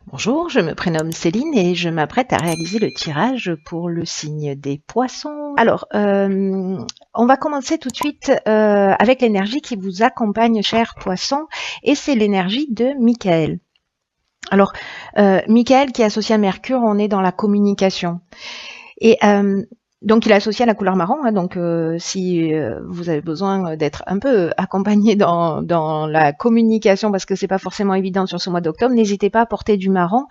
Bonjour, je me prénomme Céline et je m'apprête à réaliser le tirage pour le signe des poissons. Alors, on va commencer tout de suite avec l'énergie qui vous accompagne, chers poissons, et c'est l'énergie de Michael. Alors, Michael qui est associé à Mercure, on est dans la communication. Et donc, il est associé à la couleur marron. Hein, donc, si vous avez besoin d'être un peu accompagné dans la communication, parce que c'est pas forcément évident sur ce mois d'octobre, n'hésitez pas à porter du marron.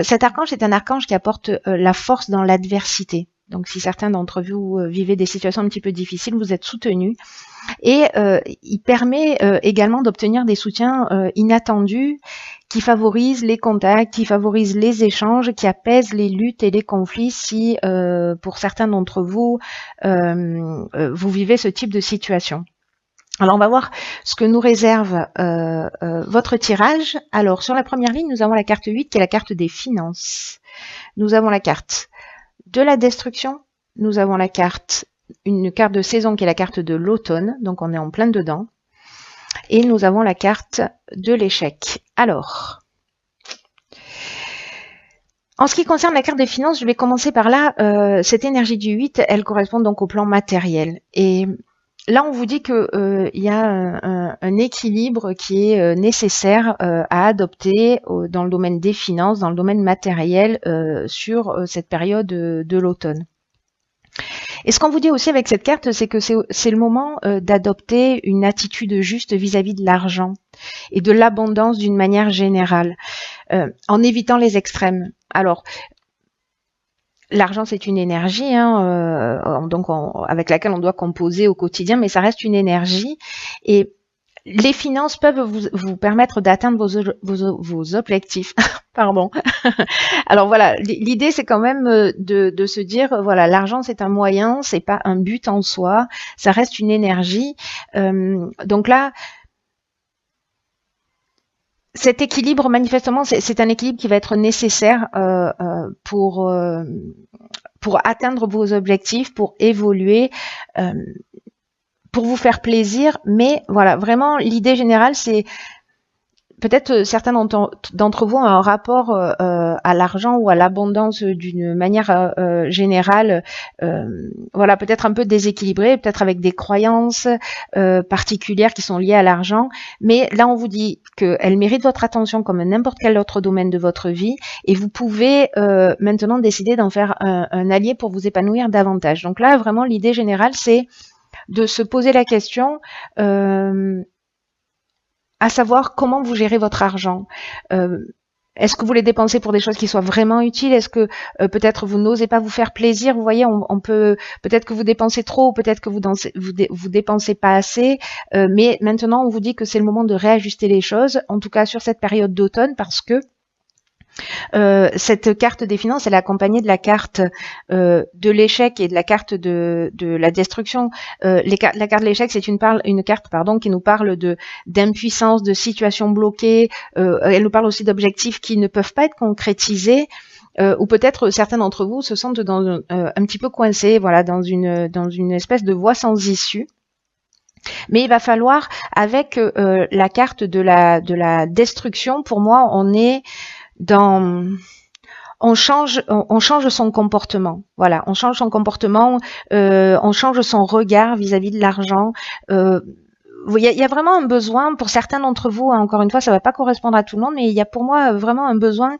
Cet archange est un archange qui apporte la force dans l'adversité. Donc, si certains d'entre vous vivez des situations un petit peu difficiles, vous êtes soutenus. Et il permet également d'obtenir des soutiens inattendus qui favorisent les contacts, qui favorisent les échanges, qui apaisent les luttes et les conflits si, pour certains d'entre vous, vous vivez ce type de situation. Alors, on va voir ce que nous réserve votre tirage. Alors, sur la première ligne, nous avons la carte 8, qui est la carte des finances. Nous avons la carte de la destruction. Nous avons la carte, une carte de saison qui est la carte de l'automne. Donc, on est en plein dedans. Et nous avons la carte de l'échec. Alors, en ce qui concerne la carte des finances, je vais commencer par là. Cette énergie du 8, elle correspond donc au plan matériel. Et là, on vous dit qu'il y a un équilibre qui est nécessaire à adopter dans le domaine des finances, dans le domaine matériel, sur cette période de l'automne. Et ce qu'on vous dit aussi avec cette carte, c'est que c'est le moment d'adopter une attitude juste vis-à-vis de l'argent et de l'abondance d'une manière générale, en évitant les extrêmes. Alors, l'argent, c'est une énergie, hein, donc avec laquelle on doit composer au quotidien, mais ça reste une énergie. Et les finances peuvent vous permettre d'atteindre vos objectifs. Pardon. Alors voilà, l'idée c'est quand même de se dire, voilà, l'argent c'est un moyen, c'est pas un but en soi, ça reste une énergie. Donc là, cet équilibre, manifestement, c'est un équilibre qui va être nécessaire pour atteindre vos objectifs, pour évoluer, pour vous faire plaisir. Mais voilà, vraiment, l'idée générale, c'est peut-être certains d'entre vous ont un rapport à l'argent ou à l'abondance d'une manière générale, voilà, peut-être un peu déséquilibré, peut-être avec des croyances particulières qui sont liées à l'argent. Mais là, on vous dit qu'elle mérite votre attention comme n'importe quel autre domaine de votre vie, et vous pouvez maintenant décider d'en faire un allié pour vous épanouir davantage. Donc là, vraiment, l'idée générale, c'est de se poser la question à savoir comment vous gérez votre argent. Est-ce que vous les dépensez pour des choses qui soient vraiment utiles? Est-ce que peut-être vous n'osez pas vous faire plaisir? Vous voyez, on peut peut-être que vous dépensez trop, ou peut-être que vous dépensez pas assez. Mais maintenant, on vous dit que c'est le moment de réajuster les choses, en tout cas sur cette période d'automne, parce que cette carte des finances, elle est accompagnée de la carte de l'échec et de la carte de la destruction. La carte de l'échec, c'est une carte qui nous parle d'impuissance, de situations bloquées. Elle nous parle aussi d'objectifs qui ne peuvent pas être concrétisés. Ou peut-être certains d'entre vous se sentent un petit peu coincés, voilà, dans une espèce de voie sans issue. Mais il va falloir, avec la carte de la destruction, pour moi, on change son comportement. Voilà, on change son comportement, on change son regard vis-à-vis de l'argent. Il y a vraiment un besoin pour certains d'entre vous, hein, encore une fois, ça va pas correspondre à tout le monde, mais il y a pour moi vraiment un besoin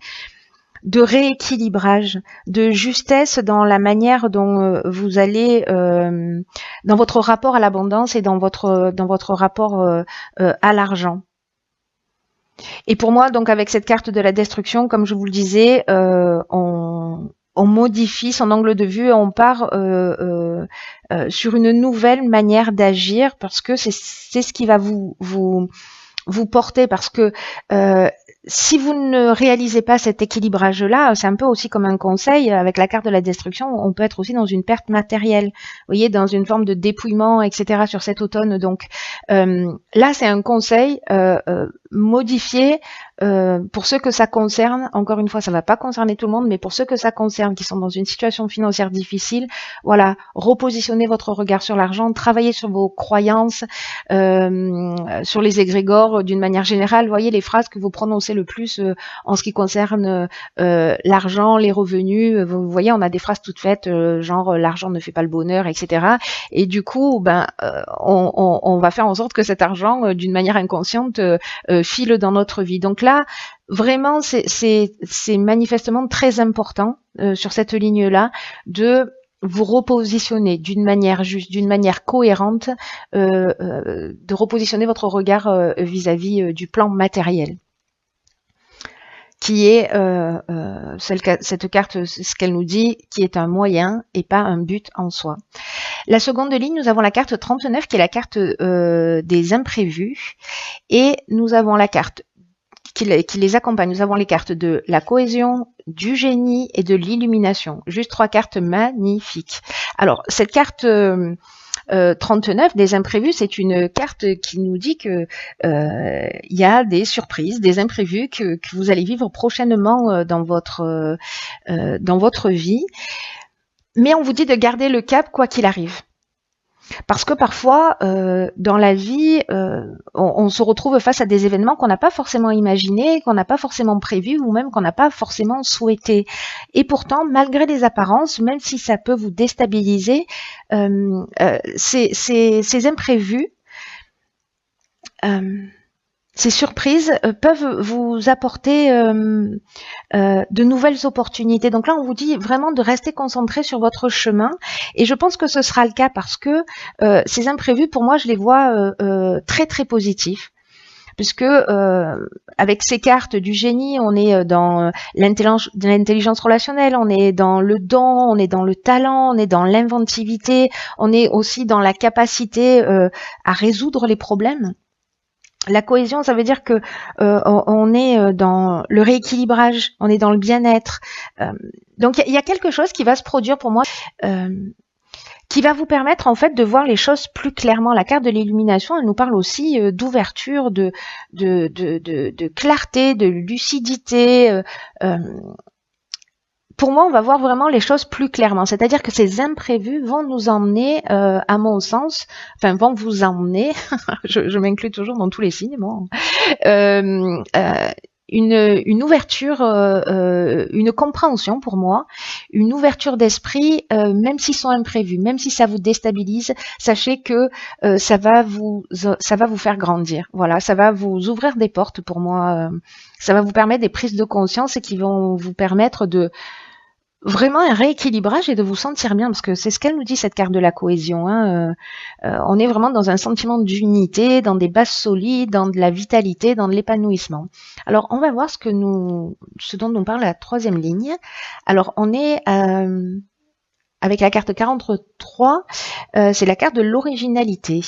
de rééquilibrage, de justesse dans la manière dont vous allez dans votre rapport à l'abondance et dans votre rapport à l'argent. Et pour moi, donc avec cette carte de la destruction, comme je vous le disais, on modifie son angle de vue, on part sur une nouvelle manière d'agir, parce que c'est ce qui va vous porter, parce que si vous ne réalisez pas cet équilibrage-là, c'est un peu aussi comme un conseil, avec la carte de la destruction, on peut être aussi dans une perte matérielle, vous voyez, dans une forme de dépouillement, etc. sur cet automne. Donc là, c'est un conseil, modifier pour ceux que ça concerne, encore une fois, ça va pas concerner tout le monde, mais pour ceux que ça concerne, qui sont dans une situation financière difficile, voilà, repositionnez votre regard sur l'argent, travaillez sur vos croyances, sur les égrégores d'une manière générale. Voyez les phrases que vous prononcez le plus en ce qui concerne l'argent, les revenus. Vous voyez, on a des phrases toutes faites, genre l'argent ne fait pas le bonheur, etc. Et du coup, on va faire en sorte que cet argent, d'une manière inconsciente, file dans notre vie. Donc là, vraiment, c'est manifestement très important sur cette ligne-là de vous repositionner d'une manière juste, d'une manière cohérente, de repositionner votre regard vis-à-vis du plan matériel, qui est cette carte, ce qu'elle nous dit, qui est un moyen et pas un but en soi. La seconde ligne, nous avons la carte 39 qui est la carte des imprévus, et nous avons la carte qui les accompagne. Nous avons les cartes de la cohésion, du génie et de l'illumination. Juste 3 cartes magnifiques. Alors, cette carte 39 des imprévus, c'est une carte qui nous dit que y a des surprises, des imprévus que vous allez vivre prochainement dans votre vie. Mais on vous dit de garder le cap quoi qu'il arrive. Parce que parfois, dans la vie, on se retrouve face à des événements qu'on n'a pas forcément imaginés, qu'on n'a pas forcément prévus, ou même qu'on n'a pas forcément souhaité. Et pourtant, malgré les apparences, même si ça peut vous déstabiliser, ces imprévus, ces surprises peuvent vous apporter de nouvelles opportunités. Donc là, on vous dit vraiment de rester concentré sur votre chemin. Et je pense que ce sera le cas parce que ces imprévus, pour moi, je les vois très, très positifs. Puisque avec ces cartes du génie, on est dans l'intelligence relationnelle, on est dans le don, on est dans le talent, on est dans l'inventivité, on est aussi dans la capacité à résoudre les problèmes. La cohésion, ça veut dire que on est dans le rééquilibrage, on est dans le bien-être. Donc il y a quelque chose qui va se produire pour moi, qui va vous permettre en fait de voir les choses plus clairement. La carte de l'illumination, elle nous parle aussi d'ouverture, de clarté, de lucidité. Pour moi, on va voir vraiment les choses plus clairement. C'est-à-dire que ces imprévus vont nous emmener, à mon sens, enfin vont vous emmener, je m'inclus toujours dans tous les signes, moi, une ouverture, une compréhension pour moi, une ouverture d'esprit, même s'ils sont imprévus, même si ça vous déstabilise, sachez que ça va vous faire grandir. Voilà, ça va vous ouvrir des portes pour moi. Ça va vous permettre des prises de conscience et qui vont vous permettre de vraiment un rééquilibrage et de vous sentir bien, parce que c'est ce qu'elle nous dit, cette carte de la cohésion. Hein. On est vraiment dans un sentiment d'unité, dans des bases solides, dans de la vitalité, dans de l'épanouissement. Alors, on va voir ce dont nous parle la troisième ligne. Alors, on est avec la carte 43, c'est la carte de l'originalité.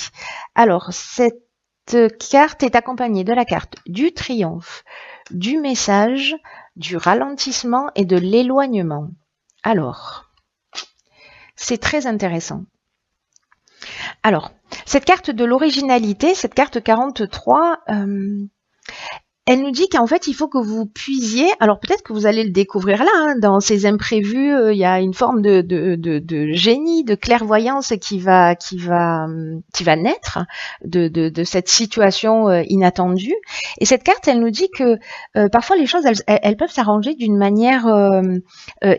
Alors, cette carte est accompagnée de la carte du triomphe, du message, du ralentissement et de l'éloignement. Alors, c'est très intéressant. Alors, cette carte de l'originalité, cette carte 43, elle nous dit qu'en fait, il faut que vous puisiez, alors peut-être que vous allez le découvrir là, hein, dans ces imprévus, il y a une forme de génie, de clairvoyance qui va naître de cette situation inattendue. Et cette carte, elle nous dit que parfois les choses, elles peuvent s'arranger d'une manière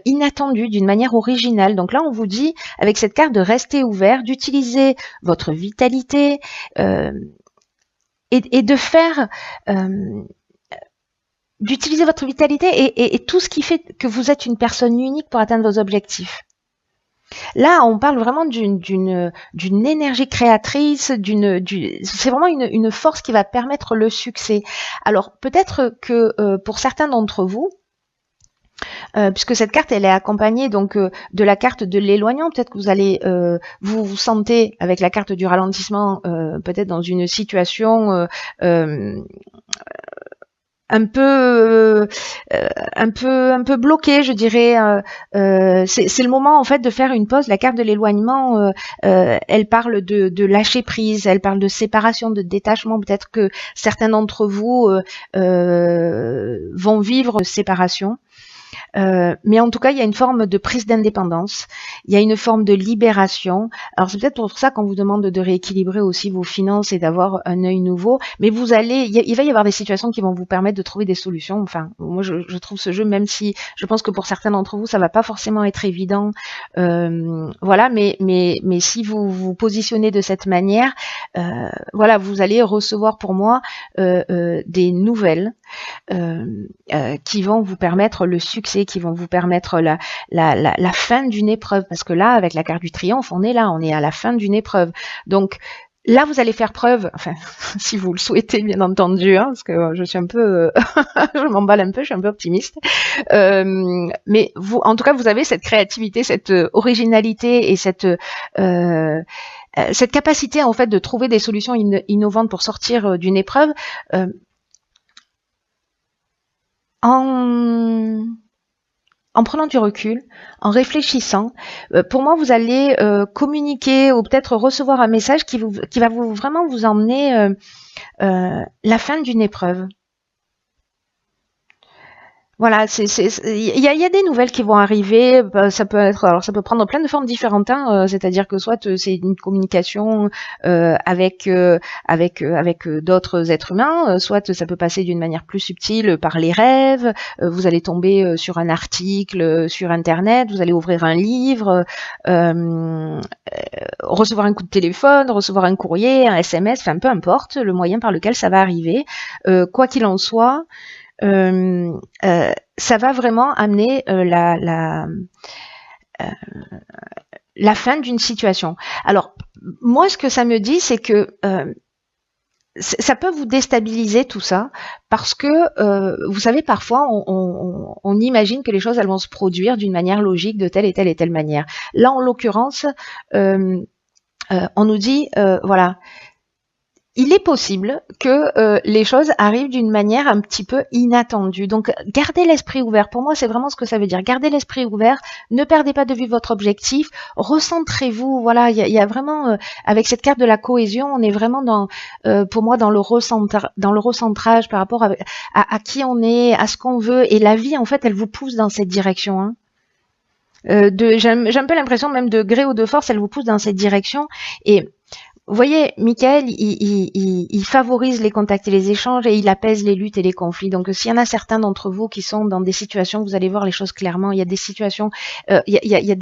inattendue, d'une manière originale. Donc là, on vous dit, avec cette carte, de rester ouvert, d'utiliser votre vitalité et de faire... d'utiliser votre vitalité et tout ce qui fait que vous êtes une personne unique pour atteindre vos objectifs. Là, on parle vraiment d'une énergie créatrice, c'est vraiment une force qui va permettre le succès. Alors, peut-être que pour certains d'entre vous, puisque cette carte, elle est accompagnée donc de la carte de l'éloignement, peut-être que vous allez vous sentez avec la carte du ralentissement, peut-être dans une situation un peu, un peu bloqué, je dirais. C'est le moment en fait de faire une pause. La carte de l'éloignement, elle parle de lâcher prise, elle parle de séparation, de détachement. Peut-être que certains d'entre vous vont vivre séparation. Mais en tout cas, il y a une forme de prise d'indépendance, il y a une forme de libération. Alors c'est peut-être pour ça qu'on vous demande de rééquilibrer aussi vos finances et d'avoir un œil nouveau, mais vous allez, il va y avoir des situations qui vont vous permettre de trouver des solutions. Enfin, moi je trouve ce jeu, même si je pense que pour certains d'entre vous, ça va pas forcément être évident, voilà, mais si vous vous positionnez de cette manière, voilà, vous allez recevoir pour moi des nouvelles qui vont vous permettre le succès, qui vont vous permettre la fin d'une épreuve. Parce que là, avec la carte du triomphe, on est là, on est à la fin d'une épreuve. Donc là, vous allez faire preuve, enfin, si vous le souhaitez, bien entendu, hein, parce que je suis un peu, je m'emballe un peu, je suis un peu optimiste. Mais vous, en tout cas, vous avez cette créativité, cette originalité et cette capacité en fait de trouver des solutions innovantes pour sortir d'une épreuve. En prenant du recul, en réfléchissant, pour moi, vous allez communiquer ou peut-être recevoir un message qui va vraiment vous emmener la fin d'une épreuve. Voilà, il y a des nouvelles qui vont arriver. Ça peut être, alors ça peut prendre plein de formes différentes. Hein, c'est-à-dire que soit c'est une communication avec d'autres êtres humains, soit ça peut passer d'une manière plus subtile par les rêves. Vous allez tomber sur un article sur Internet, vous allez ouvrir un livre, recevoir un coup de téléphone, recevoir un courrier, un SMS, enfin peu importe le moyen par lequel ça va arriver. Quoi qu'il en soit. Ça va vraiment amener la fin d'une situation. Alors, moi, ce que ça me dit, c'est que ça peut vous déstabiliser tout ça, parce que, vous savez, parfois, on imagine que les choses, elles vont se produire d'une manière logique, de telle et telle et telle manière. Là, en l'occurrence, on nous dit, voilà, il est possible que les choses arrivent d'une manière un petit peu inattendue. Donc, gardez l'esprit ouvert. Pour moi, c'est vraiment ce que ça veut dire. Gardez l'esprit ouvert. Ne perdez pas de vue votre objectif. Recentrez-vous. Voilà, il y a vraiment, avec cette carte de la cohésion, on est vraiment pour moi, dans le recentrage par rapport à qui on est, à ce qu'on veut. Et la vie, en fait, elle vous pousse dans cette direction. Hein. J'ai un peu l'impression, même de gré ou de force, elle vous pousse dans cette direction. Et vous voyez, Michael, il favorise les contacts et les échanges et il apaise les luttes et les conflits. Donc, s'il y en a certains d'entre vous qui sont dans des situations, vous allez voir les choses clairement. Il y a des situations, il y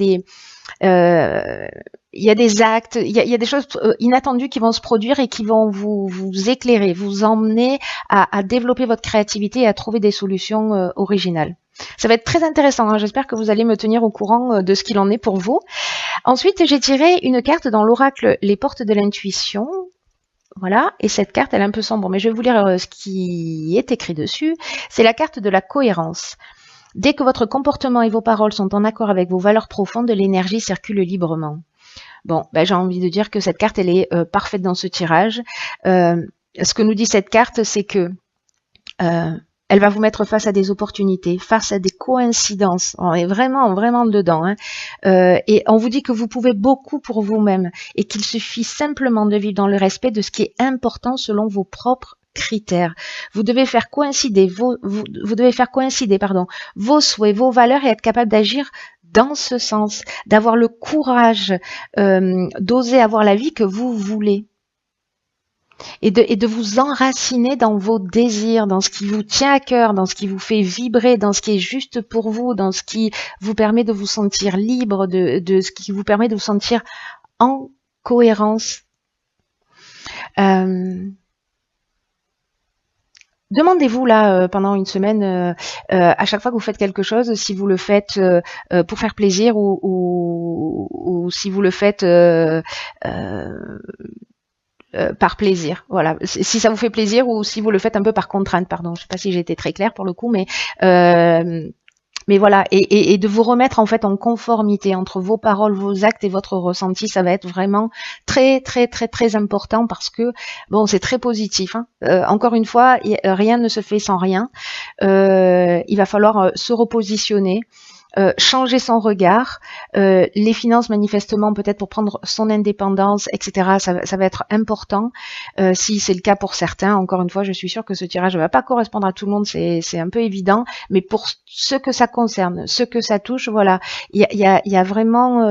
a des actes, il y a des choses inattendues qui vont se produire et qui vont vous éclairer, vous emmener à développer votre créativité et à trouver des solutions originales. Ça va être très intéressant. Hein. J'espère que vous allez me tenir au courant de ce qu'il en est pour vous. Ensuite, j'ai tiré une carte dans l'oracle Les Portes de l'Intuition. Voilà, et cette carte, elle est un peu sombre, mais je vais vous lire ce qui est écrit dessus. C'est la carte de la cohérence. Dès que votre comportement et vos paroles sont en accord avec vos valeurs profondes, l'énergie circule librement. Bon, ben, j'ai envie de dire que cette carte, elle est parfaite dans ce tirage. Ce que nous dit cette carte, c'est que elle va vous mettre face à des opportunités, face à des coïncidences. On est vraiment, vraiment dedans. Hein. Et on vous dit que vous pouvez beaucoup pour vous-même et qu'il suffit simplement de vivre dans le respect de ce qui est important selon vos propres critères. Vous devez faire coïncider vos souhaits, vos valeurs et être capable d'agir dans ce sens, d'avoir le courage d'oser avoir la vie que vous voulez. Et de vous enraciner dans vos désirs, dans ce qui vous tient à cœur, dans ce qui vous fait vibrer, dans ce qui est juste pour vous, dans ce qui vous permet de vous sentir libre, de ce qui vous permet de vous sentir en cohérence. Demandez-vous là pendant une semaine, à chaque fois que vous faites quelque chose, si vous le faites pour faire plaisir ou si vous le faites par plaisir, voilà. Si ça vous fait plaisir ou si vous le faites un peu par contrainte, pardon. Je sais pas si j'ai été très claire pour le coup, mais mais voilà, et de vous remettre en fait en conformité entre vos paroles, vos actes et votre ressenti, ça va être vraiment très très très très important parce que bon, c'est très positif. Hein. Encore une fois, rien ne se fait sans rien. Il va falloir se repositionner. Changer son regard, les finances manifestement peut-être pour prendre son indépendance, etc. Ça va être important. Si c'est le cas pour certains, encore une fois, je suis sûre que ce tirage ne va pas correspondre à tout le monde, c'est un peu évident, mais pour ce que ça concerne, ce que ça touche, voilà, il y a vraiment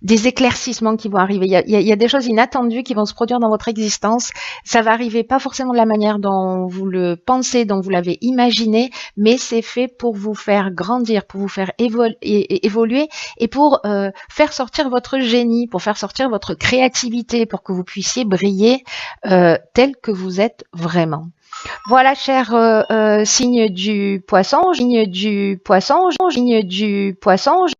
des éclaircissements qui vont arriver. Il y a des choses inattendues qui vont se produire dans votre existence. Ça va arriver pas forcément de la manière dont vous le pensez, dont vous l'avez imaginé, mais c'est fait pour vous faire grandir, pour vous faire évoluer et pour faire sortir votre génie, pour faire sortir votre créativité, pour que vous puissiez briller tel que vous êtes vraiment. Voilà, cher signe du poisson, signe du poisson, signe du poisson.